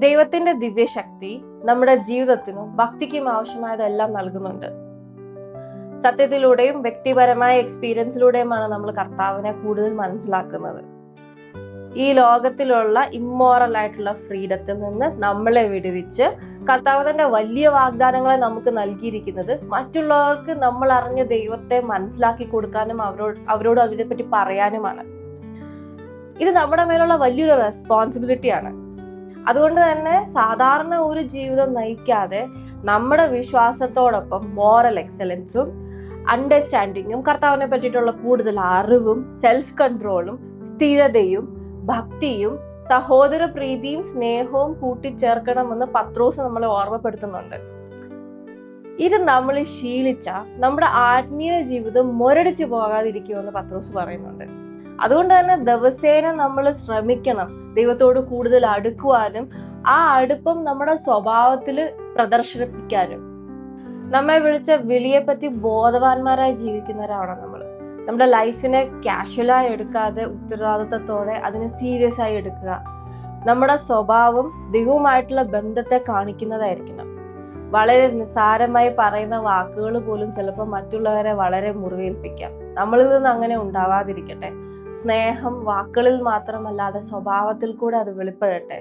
ദൈവത്തിന്റെ ദിവ്യശക്തി നമ്മുടെ ജീവിതത്തിനും ഭക്തിക്കും ആവശ്യമായതെല്ലാം നൽകുന്നുണ്ട്. സത്യത്തിലൂടെയും വ്യക്തിപരമായ എക്സ്പീരിയൻസിലൂടെയുമാണ് നമ്മൾ കർത്താവിനെ കൂടുതൽ മനസ്സിലാക്കുന്നത്. ഈ ലോകത്തിലുള്ള ഇമ്മോറൽ ആയിട്ടുള്ള ഫ്രീഡത്തിൽ നിന്ന് നമ്മളെ വിടുവിച്ച് കർത്താവ് തന്റെ വലിയ വാഗ്ദാനങ്ങളെ നമുക്ക് നൽകിയിരിക്കുന്നത് മറ്റുള്ളവർക്ക് നമ്മൾ അറിഞ്ഞ ദൈവത്തെ മനസ്സിലാക്കി കൊടുക്കാനും അവരോട് അതിനെപ്പറ്റി പറയാനുമാണ്. ഇത് നമ്മുടെ മേലുള്ള വലിയൊരു റെസ്പോൺസിബിലിറ്റിയാണ്. അതുകൊണ്ട് തന്നെ സാധാരണ ഒരു ജീവിതം നയിക്കാതെ നമ്മുടെ വിശ്വാസത്തോടൊപ്പം മോറൽ എക്സലൻസും അണ്ടർസ്റ്റാൻഡിങ്ങും കർത്താവിനെ പറ്റിയിട്ടുള്ള കൂടുതൽ അറിവും സെൽഫ് കൺട്രോളും സ്ഥിരതയും ഭക്തിയും സഹോദര പ്രീതിയും സ്നേഹവും കൂട്ടിച്ചേർക്കണമെന്ന് പത്രോസ് നമ്മളെ ഓർമ്മപ്പെടുത്തുന്നുണ്ട്. ഇത് നമ്മൾ ശീലിച്ച നമ്മുടെ ആത്മീയ ജീവിതം മുരടിച്ചു പോകാതിരിക്കുമെന്ന് പത്രോസ് പറയുന്നുണ്ട്. അതുകൊണ്ട് തന്നെ ദിവസേന നമ്മൾ ശ്രമിക്കണം ദൈവത്തോട് കൂടുതൽ അടുക്കുവാനും ആ അടുപ്പം നമ്മുടെ സ്വഭാവത്തിൽ പ്രദർശിപ്പിക്കാനും. നമ്മെ വിളിച്ച വിളിയെ പറ്റി ബോധവാന്മാരായി ജീവിക്കുന്നവരാണ് നമ്മൾ. നമ്മുടെ ലൈഫിനെ കാഷ്വലായി എടുക്കാതെ ഉത്തരവാദിത്തത്തോടെ അതിനെ സീരിയസ് ആയി എടുക്കുക. നമ്മുടെ സ്വഭാവം ദൈവവുമായിട്ടുള്ള ബന്ധത്തെ കാണിക്കുന്നതായിരിക്കണം. വളരെ നിസ്സാരമായി പറയുന്ന വാക്കുകൾ പോലും ചിലപ്പോൾ മറ്റുള്ളവരെ വളരെ മുറിവേൽപ്പിക്കാം. നമ്മളിൽ നിന്ന് അങ്ങനെ ഉണ്ടാവാതിരിക്കട്ടെ. സ്നേഹം വാക്കുകളിൽ മാത്രമല്ലാതെ സ്വഭാവത്തിൽ കൂടെ അത് വെളിപ്പെടട്ടെ.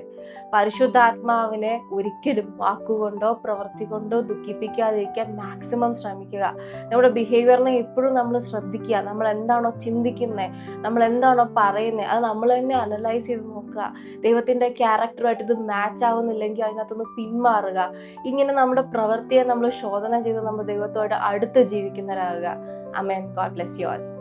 പരിശുദ്ധാത്മാവിനെ ഒരിക്കലും വാക്കുകൊണ്ടോ പ്രവൃത്തി കൊണ്ടോ ദുഃഖിപ്പിക്കാതിരിക്കാൻ മാക്സിമം ശ്രമിക്കുക. നമ്മുടെ ബിഹേവിയറിനെ എപ്പോഴും നമ്മൾ ശ്രദ്ധിക്കുക. നമ്മൾ എന്താണോ ചിന്തിക്കുന്നത്, നമ്മൾ എന്താണോ പറയുന്നത്, അത് നമ്മൾ തന്നെ അനലൈസ് ചെയ്ത് നോക്കുക. ദൈവത്തിന്റെ ക്യാരക്ടറുമായിട്ട് ഇത് മാച്ച് ആവുന്നില്ലെങ്കിൽ അതിനകത്തൊന്ന് പിന്മാറുക. ഇങ്ങനെ നമ്മുടെ പ്രവൃത്തിയെ നമ്മൾ ശോധന ചെയ്ത് നമ്മൾ ദൈവത്തോട് അടുത്ത് ജീവിക്കുന്നവരാകുക. ആമേൻ. God bless you all.